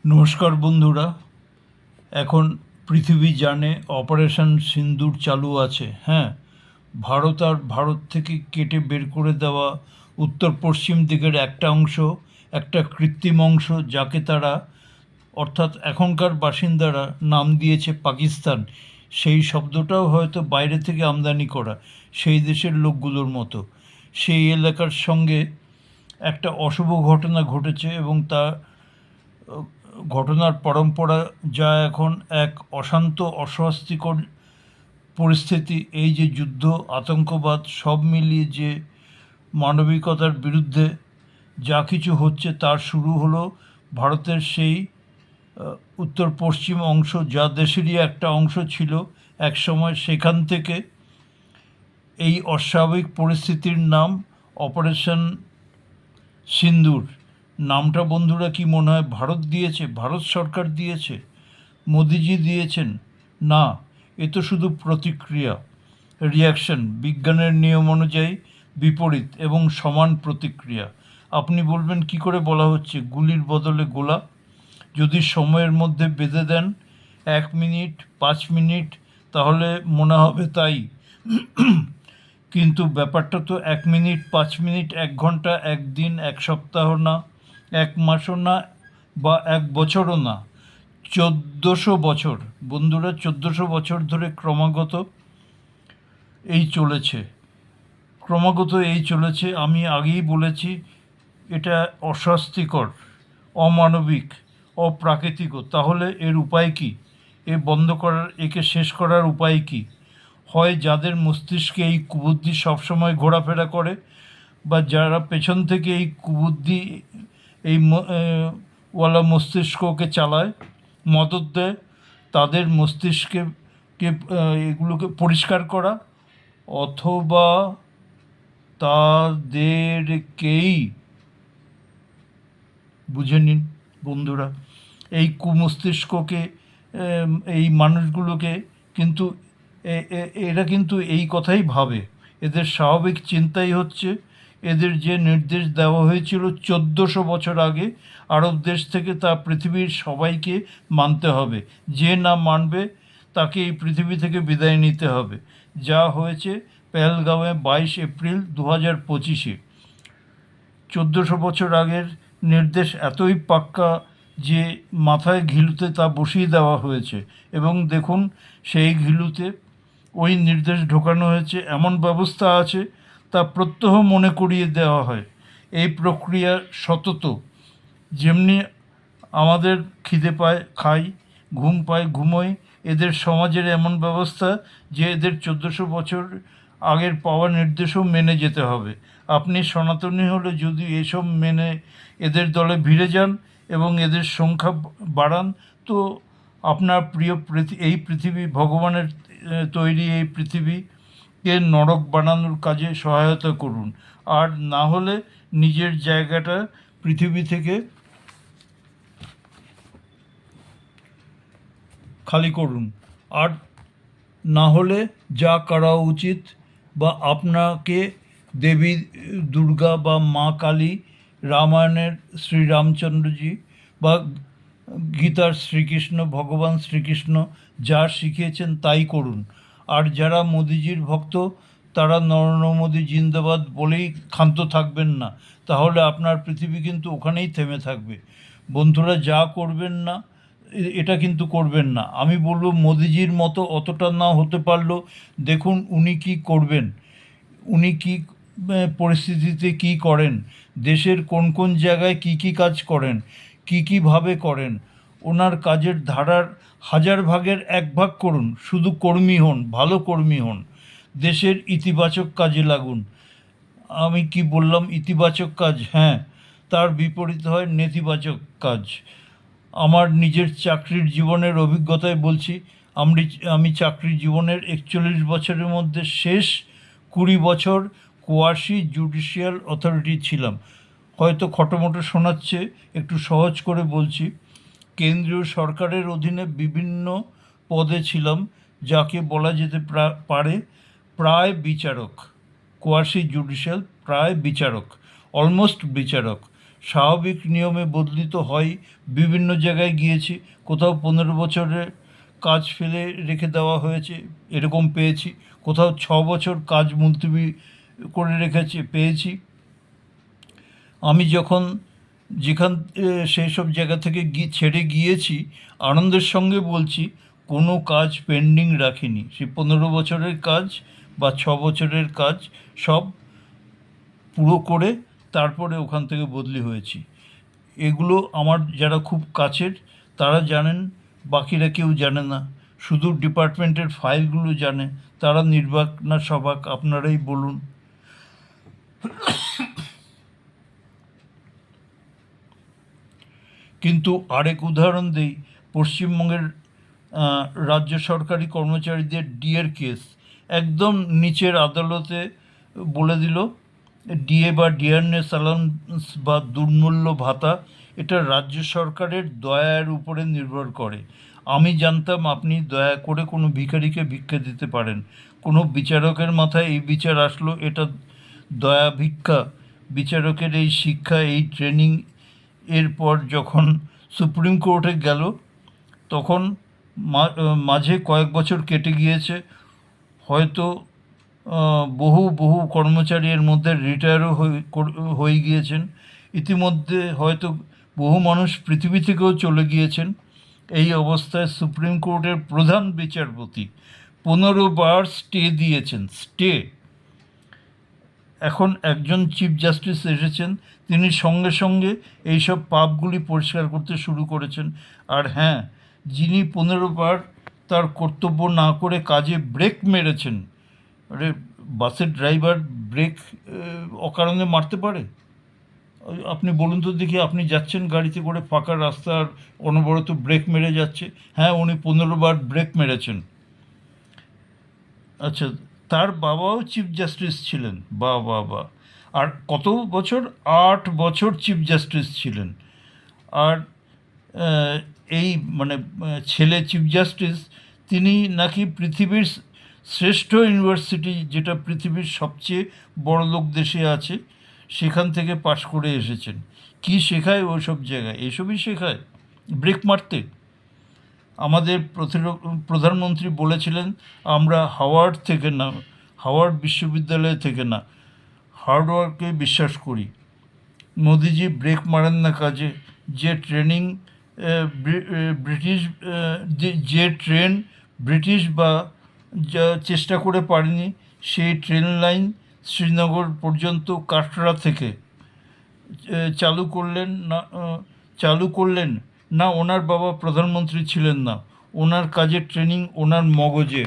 নমস্কার বন্ধুরা। এখন পৃথিবী জানে অপারেশন সিন্দুর চালু আছে। হ্যাঁ, ভারত থেকে কেটে বের করে দেওয়া উত্তর পশ্চিম দিকের একটা অংশ, একটা কৃত্রিম অংশ, যাকে তারা অর্থাৎ এখনকার বাসিন্দারা নাম দিয়েছে পাকিস্তান। সেই শব্দটাও হয়তো বাইরে থেকে আমদানি করা, সেই দেশের লোকগুলোর মতো। সেই এলাকার সঙ্গে একটা অশুভ ঘটনা ঘটেছে এবং তা ঘটনার পরম্পরা, যা এখন এক অশান্ত অস্বস্তিকর পরিস্থিতি। এই যে যুদ্ধ, আতঙ্কবাদ, সব মিলিয়ে যে মানবিকতার বিরুদ্ধে যা কিছু হচ্ছে, তার শুরু হলো ভারতের সেই উত্তর পশ্চিম অংশ, যা দেশেরই একটা অংশ ছিল একসময়। সেখান থেকে এই অস্বাভাবিক পরিস্থিতির নাম অপারেশন সিন্দুর। নামটা বন্ধুরা কি মনে হয় ভারত দিয়েছে? ভারত সরকার দিয়েছে? মোদিজি দিয়েছেন? না, এ তো শুধু প্রতিক্রিয়া, রিয়াকশন। বিজ্ঞানের নিয়ম অনুযায়ী বিপরীত এবং সমান প্রতিক্রিয়া। আপনি বলবেন কি করে বলা হচ্ছে গুলির বদলে গোলা? যদি সময়ের মধ্যে বেঁধে দেন 1 মিনিট, 5 মিনিট, তাহলে মনে হবে তাই। কিন্তু ব্যাপারটা তো 1 মিনিট, 5 মিনিট, 1 ঘন্টা, একদিন, এক সপ্তাহ না, 1 মাসও না, বা 1 বছরও না, 1400 বছর। বন্ধুরা, 1400 বছর ধরে ক্রমাগত এই চলেছে। আমি আগেই বলেছি, এটা অস্বাস্থ্যকর, অমানবিক, অপ্রাকৃতিকও। তাহলে এর উপায় কি? একে শেষ করার উপায় কি? হয় যাদের মস্তিষ্কে এই কুবুদ্ধি সবসময় ঘোরাফেরা করে, বা যারা পেছন থেকে এই কুবুদ্ধি এই ওয়ালা মস্তিষ্ককে চালায়, মদত দেয়, তাদের এগুলোকে পরিষ্কার করা, অথবা তাদেরকেই, বুঝে নিন বন্ধুরা, এই কুমস্তিষ্ককে, এই মানুষগুলোকে কিন্তু এরা কিন্তু এই কথাই ভাবে। এদের স্বাভাবিক চিন্তাই হচ্ছে, এদের যে নির্দেশ দেওয়া হয়েছিল 1400 বছর আগে আরব দেশ থেকে, তা পৃথিবীর সবাইকে মানতে হবে। যে না মানবে তাকে এই পৃথিবী থেকে বিদায় নিতে হবে। যা হয়েছে পেহেলগাঁওয়ে 22 এপ্রিল 2025-এ। 1400 বছর আগের নির্দেশ এতই পাক্কা যে মাথায় ঘিলুতে তা বসিয়ে দেওয়া হয়েছে, এবং দেখুন সেই ঘিলুতে ওই নির্দেশ ঢোকানো হয়েছে। এমন ব্যবস্থা আছে, তা প্রত্যহ মনে করিয়ে দেওয়া হয়। এই প্রক্রিয়া সতত। যেমনি আমাদের খিদে পায় খাই, ঘুম পায় ঘুমোই, এদের সমাজের এমন ব্যবস্থা যে এদের 1400 বছর আগের পাওয়া নির্দেশও মেনে যেতে হবে। আপনি সনাতনী হলে যদি এসব মেনে এদের দলে ভিড়ে যান এবং এদের সংখ্যা বাড়ান, তো আপনার প্রিয় এই পৃথিবী, ভগবানের তৈরি এই পৃথিবীকে নরক বানানোর কাজে সহায়তা করুন। আর না হলে নিজের জায়গাটা পৃথিবী থেকে খালি করুন। আর না হলে যা করা উচিত, বা আপনাকে দেবী দুর্গা বা মা কালী, রামায়ণের শ্রীরামচন্দ্রজি, বা গীতার শ্রীকৃষ্ণ, ভগবান শ্রীকৃষ্ণ যা শিখিয়েছেন তাই করুন। আর যারা মোদিজির ভক্ত, তারা নরেন্দ্র মোদী জিন্দাবাদ বলেই ক্ষান্ত থাকবেন না। তাহলে আপনার পৃথিবী কিন্তু ওখানেই থেমে থাকবে। বন্ধুরা, যা করবেন না, এটা কিন্তু করবেন না। আমি বলবো মোদিজির মতো অতটা না হতে পারলেও দেখুন উনি কি করবেন, উনি কি পরিস্থিতিতে কি করেন, দেশের কোন কোন জায়গায় কি কি কাজ করেন, কি কীভাবে করেন। ওনার কাজের ধারার 1000 ভাগের 1 ভাগ করুন, শুধু কর্মী হন, ভালো কর্মী হন, দেশের ইতিবাচক কাজে লাগুন। আমি কি বললাম? ইতিবাচক কাজ, হ্যাঁ। তার বিপরীত হয় নেতিবাচক কাজ। আমার নিজের চাকরির জীবনের অভিজ্ঞতায় বলছি, আমি চাকরি জীবনের 41 বছরের মধ্যে শেষ 20 বছর কোয়াসি জুডিশিয়াল অথরিটি ছিলাম। হয়তো খটোমটো শোনাচ্ছে, একটু সহজ করে বলছি। কেন্দ্রীয় সরকারের অধীনে বিভিন্ন পদে ছিলাম, যাকে বলা যেতে পারে প্রায় বিচারক। কোয়াসি জুডিশিয়াল প্রায় বিচারক, অলমোস্ট বিচারক। স্বাভাবিক নিয়মে বদলি তো হয়। বিভিন্ন জায়গায় গিয়েছি, কোথাও 15 বছরের কাজ ফেলে রেখে দেওয়া হয়েছে, এরকম পেয়েছি। কোথাও 6 বছর কাজ মুলতবি করে রেখেছে, পেয়েছি। আমি যখন যেখান সেই সব জায়গা থেকে ছেড়ে গিয়েছি, আনন্দের সঙ্গে বলছি, কোনো কাজ পেন্ডিং রাখিনি। সেই 15 বছরের কাজ বা 6 বছরের কাজ সব পুরো করে তারপরে ওখান থেকে বদলি হয়েছি। এগুলো আমার যারা খুব কাছের তারা জানেন, বাকিরা কেউ জানে না। শুধু ডিপার্টমেন্টের ফাইলগুলো জানে। তারা নির্বাক না সবাক আপনারাই বলুন। কিন্তু আরেক উদাহরণ দিই, পশ্চিমবঙ্গের রাজ্য সরকারি কর্মচারীদের ডিএর কেস একদম নিচের আদালতে বলে দিল, ডিএ বা ডিয়ারনেস অ্যালাউন্স বা দুর্মূল্য ভাতা এটা রাজ্য সরকারের দয়ার উপরে নির্ভর করে। আমি জানতাম আপনি দয়া করে কোনো ভিখারিকে ভিক্ষা দিতে পারেন। কোনো বিচারকের মাথায় এই বিচার আসলো, এটা দয়া ভিক্ষা? বিচারকের এই শিক্ষা, এই ট্রেনিং এরপর যখন সুপ্রিম কোর্টে গেল, তখন মাঝে কয়েক বছর কেটে গিয়েছে, হয়তো বহু বহু কর্মচারী এর মধ্যে রিটায়ারও হয়ে গিয়েছেন। ইতিমধ্যে হয়তো বহু মানুষ পৃথিবী থেকেও চলে গিয়েছেন। এই অবস্থায় সুপ্রিম কোর্টের প্রধান বিচারপতি 15 বার স্টে দিয়েছেন, স্টে। এখন একজন চিফ জাস্টিস এসেছেন, তিনি সঙ্গে সঙ্গে এইসব পাপগুলি পরিষ্কার করতে শুরু করেছেন। আর হ্যাঁ, যিনি 15 বার তার কর্তব্য না করে কাজে ব্রেক মেরেছেন, আরে বাসের ড্রাইভার ব্রেক অকারণে মারতে পারে? আপনি বলুন তো দেখি, আপনি যাচ্ছেন গাড়িতে করে ফাঁকা রাস্তা আর অনবরত ব্রেক মেরে যাচ্ছে। হ্যাঁ, উনি 15 বার ব্রেক মেরেছেন। আচ্ছা, তার বাবাও চিফ জাস্টিস ছিলেন। বা বা বা আর কত বছর? 8 বছর চিফ জাস্টিস ছিলেন। আর এই মানে ছেলে চিফ জাস্টিস, তিনি নাকি পৃথিবীর শ্রেষ্ঠ ইউনিভার্সিটি, যেটা পৃথিবীর সবচেয়ে বড়লোক দেশে আছে, সেখান থেকে পাশ করে এসেছেন। কি শেখায় ওই সব জায়গায়? এসবই শেখায়, ব্রেক মারতে। আমাদের প্রধানমন্ত্রী বলেছিলেন, আমরা হাওয়ার্ড থেকে না, হাওয়ার্ড বিশ্ববিদ্যালয় থেকে না, হার্ডওয়ার্কে বিশ্বাস করি। মোদিজি ব্রেক মারেন না কাজে। যে ট্রেনিং ব্রিটিশ, যে ট্রেন ব্রিটিশ বা যা চেষ্টা করে পারেনি, সেই ট্রেন লাইন শ্রীনগর পর্যন্ত কাটরা থেকে চালু করলেন না, ওনার বাবা প্রধানমন্ত্রী ছিলেন না। ওনার কাজের ট্রেনিং ওনার মগজে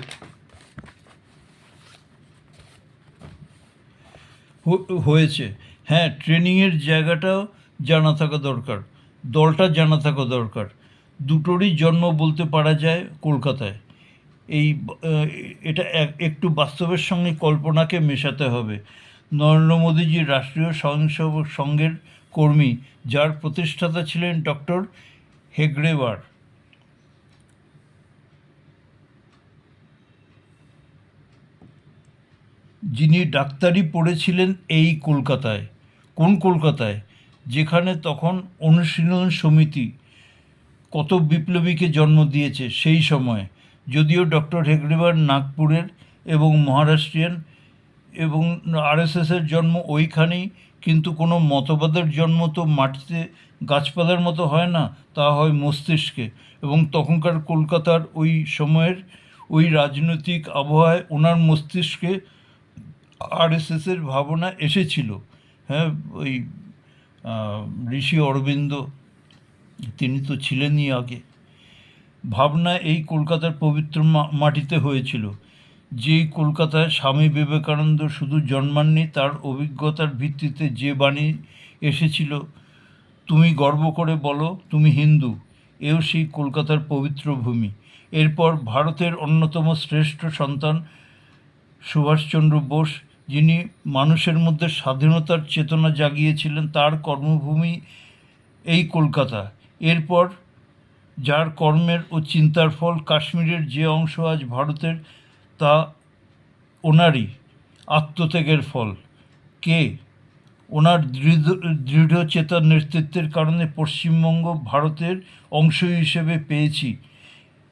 হয়েছে। হ্যাঁ, ট্রেনিংয়ের জায়গাটাও জানা থাকা দরকার, দলটা জানা থাকা দরকার। দুটোরই জন্ম বলতে পারা যায় কলকাতায়। এই এটা একটু বাস্তবের সঙ্গে কল্পনাকে মেশাতে হবে। নরেন্দ্র মোদীজি রাষ্ট্রীয় স্বয়ংসেবক সংঘের কর্মী, যার প্রতিষ্ঠাতা ছিলেন ডক্টর হেগড়েওয়ার। যিনি ডাক্তারি পড়েছিলেন এই কলকাতায়। কোন কলকাতায়? যেখানে তখন অনুশীলন সমিতি কত বিপ্লবীকে জন্ম দিয়েছে সেই সময়। যদিও ডক্টর হেগড়েওয়ার নাগপুরের এবং মহারাষ্ট্রিয়ান, এবং আরএসএসের জন্ম ওইখানেই, কিন্তু কোনো মতবাদের জন্ম তো মাটিতে গাছপালার মতো হয় না, তা হয় মস্তিষ্কে। এবং তখনকার কলকাতার ওই সময়ের ওই রাজনৈতিক আবহাওয়ায় ওনার মস্তিষ্কে আরএসএসের ভাবনা এসেছিল। হ্যাঁ, ওই ঋষি অরবিন্দ, তিনি তো ছিলেনই আগে। ভাবনা এই কলকাতার পবিত্র মাটিতে হয়েছিল, যেই কলকাতায় স্বামী বিবেকানন্দ শুধু জন্মাননি, তার অভিজ্ঞতার ভিত্তিতে যে বাণী এসেছিল, তুমি গর্ব করে বলো তুমি হিন্দু, এও সেই কলকাতার পবিত্র ভূমি। এরপর ভারতের অন্যতম শ্রেষ্ঠ সন্তান সুভাষচন্দ্র বোস, যিনি মানুষের মধ্যে স্বাধীনতার চেতনা জাগিয়েছিলেন, তার কর্মভূমি এই কলকাতা। এরপর যার কর্মের ও চিন্তার ফল কাশ্মীরের যে অংশ আজ ভারতের, তা ওনারই আত্মত্যাগের ফল। কে? ওনার দৃঢ়চেতা নেতৃত্বের কারণে পশ্চিমবঙ্গ ভারতের অংশ হিসেবে পেয়েছি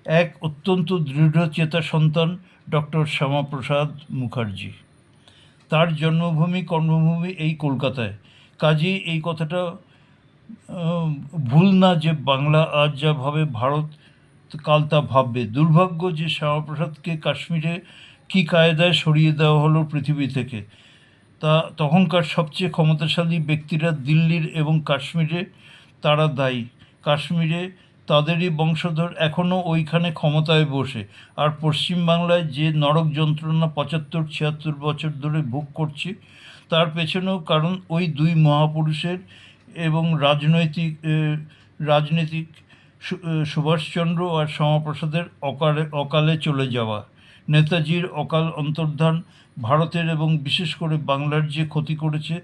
এক অত্যন্ত দৃঢ়চেতা সন্তান, ডক্টর শ্যামাপ্রসাদ মুখার্জি। তার জন্মভূমি কর্মভূমি এই কলকাতায়। কাজেই এই কথাটা ভুল না যে বাংলা আজ যা ভাবে ভারত কাল তা ভাববে। দুর্ভাগ্য যে শ্যামাপ্রসাদকে কাশ্মীরে কী কায়দায় সরিয়ে দেওয়া হলো পৃথিবী থেকে। তা তখনকার সবচেয়ে ক্ষমতাশালী ব্যক্তিরা দিল্লির এবং কাশ্মীরে তারা দায়ী। কাশ্মীরে তাদেরই বংশধর এখনও ওইখানে ক্ষমতায় বসে। আর পশ্চিমবাংলায় যে নরক যন্ত্রণা 75-76 বছর ধরে ভোগ করছে, তার পেছনেও কারণ ওই দুই মহাপুরুষের এবং রাজনীতিক সুভাষচন্দ্র আর শ্যামাপ্রসাদের অকালে চলে যাওয়া। নেতাজির অকাল অন্তর্ধান ভারতের এবং বিশেষ করে বাংলার যে ক্ষতি করেছে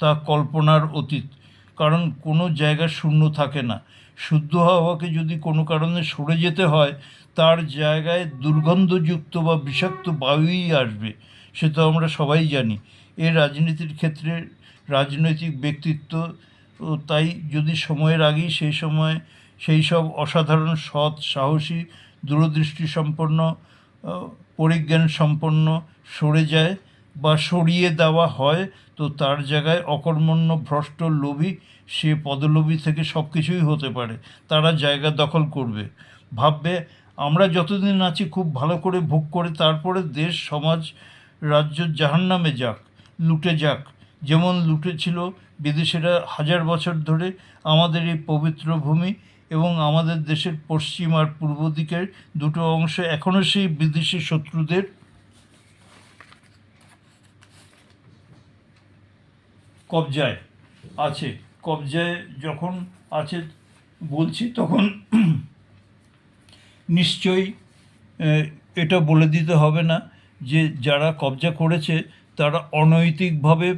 তা কল্পনার অতীত। কারণ কোনো জায়গা শূন্য থাকে না। শুদ্ধ হাওয়াকে যদি কোনো কারণে সরে যেতে হয়, তার জায়গায় দুর্গন্ধযুক্ত বা বিষাক্ত বায়ুই আসবে, সে তো আমরা সবাই জানি। এর রাজনীতির ক্ষেত্রে রাজনৈতিক ব্যক্তিত্ব তাই যদি সময়ের আগেই সেই সব অসাধারণ সৎ সাহসী দূরদৃষ্টি সম্পন্ন পরিজ্ঞান সম্পন্ন সরে যায় বা সরিয়ে দেওয়া হয়, তো তার জায়গায় অকর্মণ্য ভ্রষ্ট লোভী, সে পদলোভী থেকে সব কিছুই হতে পারে, তারা জায়গা দখল করবে। ভাববে আমরা যতদিন আছি খুব ভালো করে ভোগ করে তারপরে দেশ সমাজ রাজ্য জাহান্নামে যাক, লুটে যাক, যেমন লুটেছিল বিদেশিরা হাজার বছর ধরে আমাদের এই পবিত্র ভূমি। এবং আমাদের দেশের পশ্চিম আর পূর্ব দিকের দুটো অংশ এখনও সেই বিদেশি শত্রুদের কবজায় আছে। কবজায় যখন আছে বলছি, তখন নিশ্চয়ই এটা বলে দিতে হবে না যে যারা কবজা করেছে তারা অনৈতিকভাবে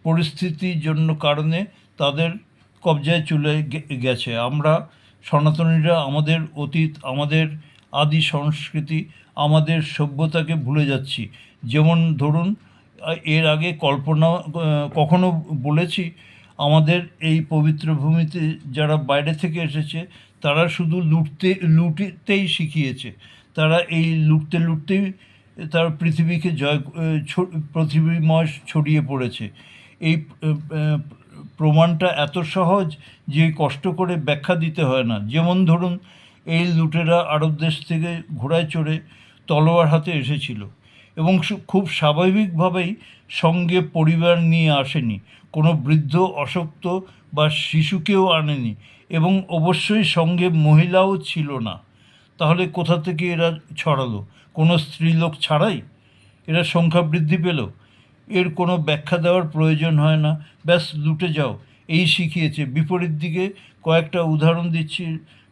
পরিস্থিতির জন্য কারণে তাদের কবজায় চলে গেছে। আমরা সনাতনীরা আমাদের অতীত, আমাদের আদি সংস্কৃতি, আমাদের সভ্যতাকে ভুলে যাচ্ছি। যেমন ধরুন, এর আগে কখনো বলেছি আমাদের এই পবিত্র ভূমিতে যারা বাইরে থেকে এসেছে তারা শুধু লুটতেই শিখিয়েছে। তারা এই লুটতেই তার পৃথিবীকে পৃথিবীময় ছড়িয়ে পড়েছে। এই প্রমাণটা এত সহজ যে কষ্ট করে ব্যাখ্যা দিতে হয় না। যেমন ধরুন, এই লুটেরা আরব দেশ থেকে ঘোড়ায় চড়ে তলোয়ার হাতে এসেছিল এবং খুব স্বাভাবিকভাবেই সঙ্গে পরিবার নিয়ে আসেনি, কোনো বৃদ্ধ অশক্ত বা শিশুকেও আনেনি এবং অবশ্যই সঙ্গে মহিলাও ছিল না। তাহলে কোথা থেকে এরা ছড়ালো? কোনো স্ত্রীলোক ছাড়াই এরা সংখ্যা বৃদ্ধি পেল? এর কোনো ব্যাখ্যা দেওয়ার প্রয়োজন হয় না, ব্যাস লুটে যাও, এই শিখিয়েছে। বিপরীত দিকে কয়েকটা উদাহরণ দিচ্ছি।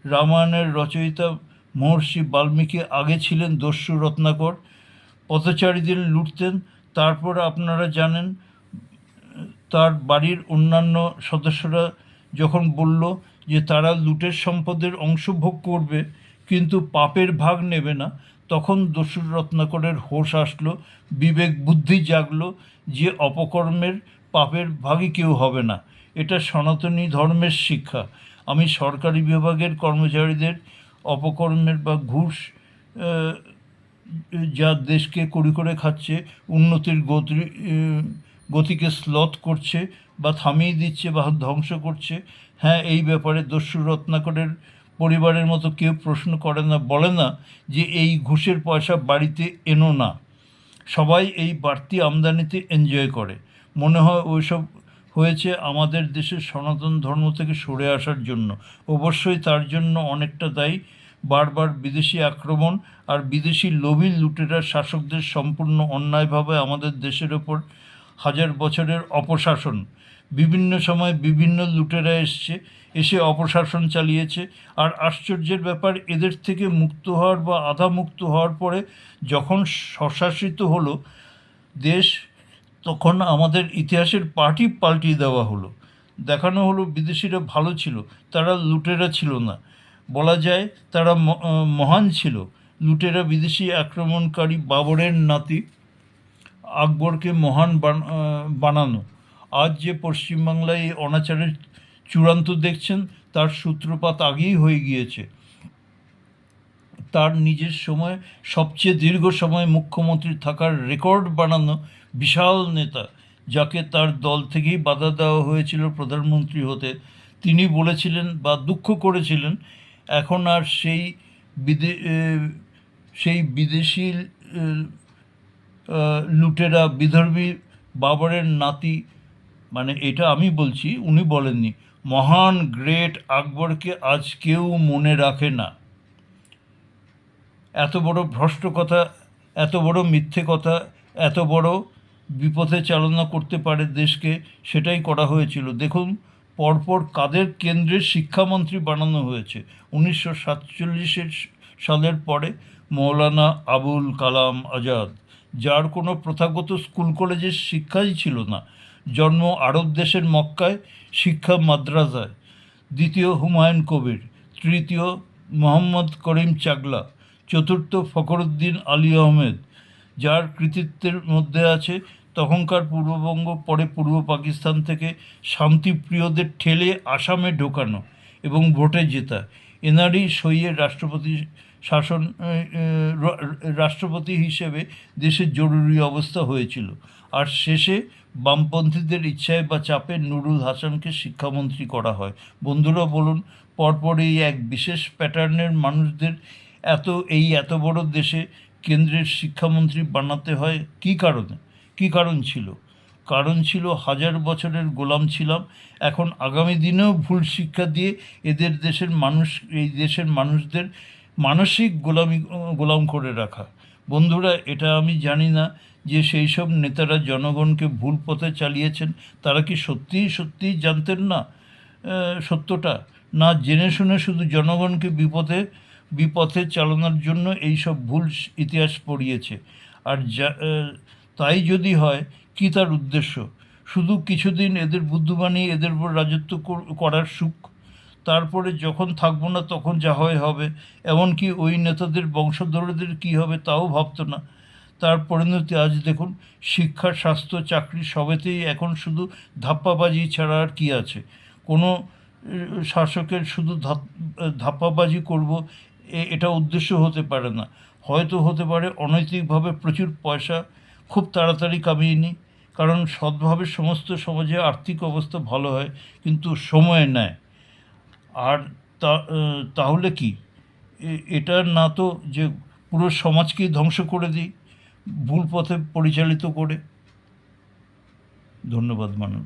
রামায়ণের রচয়িতা মহর্ষি বাল্মীকি আগে ছিলেন দস্যু রত্নাকর, পথচারীদের লুটতেন। তারপর আপনারা জানেন তার বাড়ির অন্যান্য সদস্যরা যখন বলল যে তারা লুটের সম্পদের অংশ ভোগ করবে কিন্তু পাপের ভাগ নেবে না, তখন দস্যু রত্নাকরের হোশ আসলো, বিবেক বুদ্ধি জাগলো যে অপকর্মের পাপের ভাগই কেউ হবে না। এটা সনাতনী ধর্মের শিক্ষা। আমি সরকারি বিভাগের কর্মচারীদের অপকর্মের বা ঘুষ যা দেশকে কড়ি করে খাচ্ছে, উন্নতির গতিকে স্লথ করছে বা থামিয়ে দিচ্ছে বা ধ্বংস করছে, হ্যাঁ, এই ব্যাপারে দস্যু রত্নাকরের পরিবারের মতো কেউ প্রশ্ন করে না, বলে না যে এই ঘুষের পয়সা বাড়িতে এনো না। সবাই এই বাড়তি আমদানিতে এনজয় করে। মনে হয় ওইসব হয়েছে আমাদের দেশের সনাতন ধর্ম থেকে সরে আসার জন্য। অবশ্যই তার জন্য অনেকটা দায়ী বারবার বিদেশি আক্রমণ আর বিদেশি লোভী লুটেরা শাসকদের সম্পূর্ণ অন্যায়ভাবে আমাদের দেশের ওপর হাজার বছরের অপশাসন। বিভিন্ন সময় বিভিন্ন লুটেরা এসে অপশাসন চালিয়েছে। আর আশ্চর্যের ব্যাপার, এদের থেকে মুক্ত হওয়ার বা আধা মুক্ত হওয়ার পরে যখন স্বশাসিত হলো দেশ, তখন আমাদের ইতিহাসের পাল্টিয়ে দেওয়া হলো। দেখানো হলো বিদেশিরা ভালো ছিল, তারা লুটেরা ছিল না। বলা যায় তারা মহান ছিল। লুটেরা বিদেশি আক্রমণকারী বাবরের নাতি আকবরকে মহান বানানো, আজ যে পশ্চিমবাংলায় এই অনাচারের চূড়ান্ত দেখছেন, তার সূত্রপাত আগেই হয়ে গিয়েছে। তার নিজের সময় সবচেয়ে দীর্ঘ সময় মুখ্যমন্ত্রী থাকার রেকর্ড বানানো বিশাল নেতা, যাকে তার দল থেকেই বাধা দেওয়া হয়েছিল প্রধানমন্ত্রী হতে, তিনি বলেছিলেন বা দুঃখ করেছিলেন, এখন আর সেই বিদেশি লুটেরা বিদর্ভী বাবরের নাতি, মানে এটা আমি বলছি, উনি বলেননি, মহান গ্রেট আকবরকে আজ কেউ মনে রাখে না। এত বড় ভ্রষ্ট কথা, এত বড় মিথ্যে কথা, এত বড় বিপথে চালনা করতে পারে দেশকে, সেটাই করা হয়েছিল। দেখুন পরপর কাদের কেন্দ্রের শিক্ষামন্ত্রী বানানো হয়েছে। 1947 সালের পরে মৌলানা আবুল কালাম আজাদ, যার কোনো প্রথাগত স্কুল কলেজের শিক্ষাই ছিল না, জন্ম আরব দেশের মক্কায়, শিক্ষা মাদ্রাসায়। দ্বিতীয় হুমায়ুন কবির, তৃতীয় মোহাম্মদ করিম চাগলা, চতুর্থ ফখরুদ্দিন আলী আহমেদ, যার কৃতিত্বের মধ্যে আছে তখনকার পূর্ববঙ্গ, পরে পূর্ব পাকিস্তান থেকে শান্তিপ্রিয়দের ঠেলে আসামে ঢোকানো এবং ভোটে জেতা। এনারই সইয়ে রাষ্ট্রপতি হিসেবে দেশের জরুরি অবস্থা হয়েছিল। আর শেষে বামপন্থীদের ইচ্ছায় বা চাপে নুরুল হাসানকে শিক্ষামন্ত্রী করা হয়। বন্ধুরা বলুন, পরপর এই এক বিশেষ প্যাটার্নের মানুষদের এত বড় দেশে কেন্দ্রের শিক্ষামন্ত্রী বানাতে হয় কী কারণে? কী কারণ ছিল? কারণ ছিল, হাজার বছরের গোলাম ছিলাম, এখন আগামী দিনেও ভুল শিক্ষা দিয়ে এই দেশের মানুষদের মানসিক গোলাম করে রাখা। বন্ধুরা, এটা আমি জানি না যে সেই সব নেতারা জনগণকে ভুল পথে চালিয়েছেন, তারা কি সত্যিই জানতেন না সত্যটা, না জেনে শুনে শুধু জনগণকে বিপথে চালানোর জন্য এই সব ভুল ইতিহাস পড়িয়েছে? আর তাই যদি হয়, কি তার উদ্দেশ্য? শুধু কিছুদিন এদের বুদ্ধি বানিয়ে এদের উপর রাজত্ব করার সুখ, তারপরে যখন থাকবো না তখন যা হয় হবে। এমনকি ওই নেতাদের বংশধরদের কী হবে তাও ভাবতো না। তার পরিণতি আজ দেখুন, শিক্ষা, স্বাস্থ্য, চাকরি সবেতেই এখন শুধু ধাপ্পাবাজি ছাড়া আর কী আছে? কোনো শাসকের শুধু ধাপ্পাবাজি করব এটা উদ্দেশ্য হতে পারে না। হয়তো হতে পারে অনৈতিকভাবে প্রচুর পয়সা খুব তাড়াতাড়ি কামিয়ে নিই, কারণ সৎভাবে সমস্ত সমাজে আর্থিক অবস্থা ভালো হয়, কিন্তু সময় নেয়। আর তাহলে কি এটা না তো যে পুরো সমাজকেই ধ্বংস করে দিই ভুল পথে পরিচালিত করে? ধন্যবাদ মানুষ।